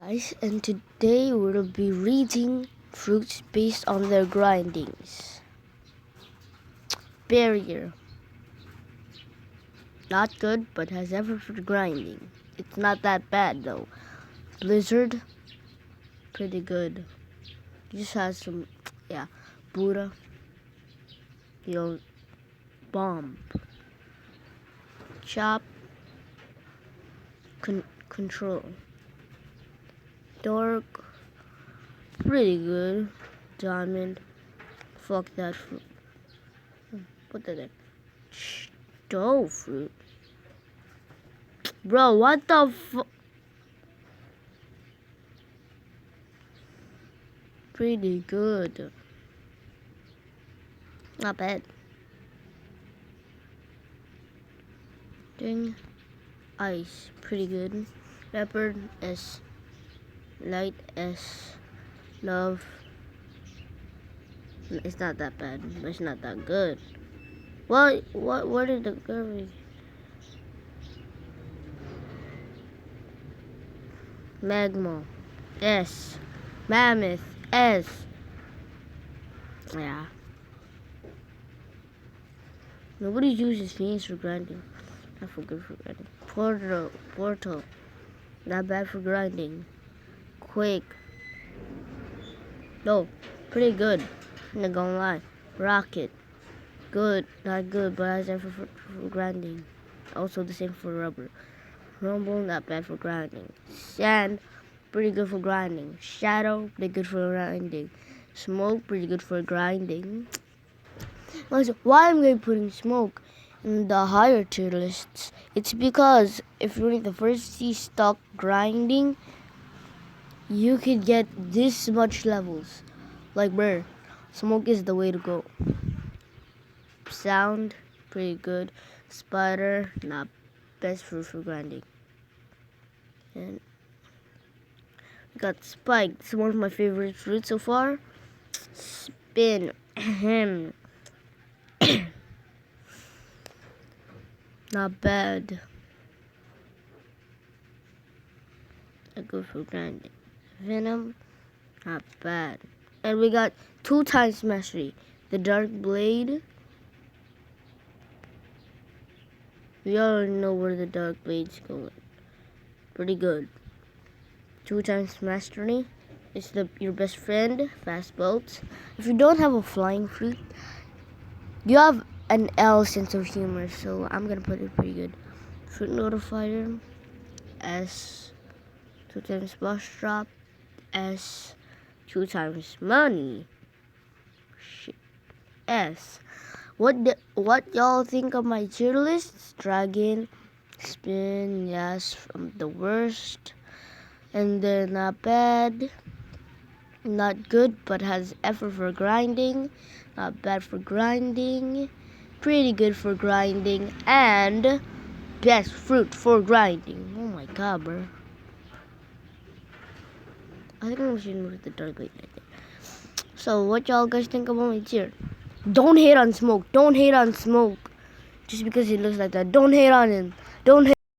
guys, and today we'll be reading fruits based on their grindings. Barrier, not good, but has effort for grinding. It's not that bad though. Blizzard, pretty good. Just has some, Buddha, bomb. Chop, control. Dark, pretty good. Diamond, fuck that fruit. Put that in. Stove fruit. Bro, what the fuck? Pretty good. Not bad. Ding. Ice, pretty good. Leopard, S. Light, S. Love. It's not that bad, but it's not that good. What did the girl? Magma, S. Mammoth, S. Yeah. Nobody uses Phoenix for grinding. Not for good for grinding. Portal. Not bad for grinding. Quake. No, pretty good. I'm not gonna lie. Rocket. Good, not good, but has effort for grinding. Also the same for rubber. Rumble, not bad for grinding. Sand, pretty good for grinding. Shadow, pretty good for grinding. Smoke, pretty good for grinding. Why am I putting smoke in the higher tier lists? It's because if you're in the first C stock grinding, you could get this much levels. Like bruh, smoke is the way to go. Sound, pretty good. Spider, not best fruit for grinding. And we got Spike. It's one of my favorite fruits so far. Spin, not bad. Good for grinding. Venom, not bad. And we got 2 times mastery. The Dark Blade. We already know where the Dark Blade's going. Pretty good. 2 times mastery. It's your best friend. Fast boats. If you don't have a flying fruit, you have an L sense of humor. So I'm gonna put it pretty good. Fruit notifier. S. 2 times boss drop. S. 2 times money. Shit. S. What y'all think of my tier lists? Dragon, spin, yes, from the worst, and then not bad, not good, but has effort for grinding, not bad for grinding, pretty good for grinding, and best fruit for grinding. Oh my god, bro. I think I'm gonna move the dark blade right there. So what y'all guys think about my tier? Don't hate on Smoke. Don't hate on Smoke. Just because he looks like that. Don't hate on him. Don't hate.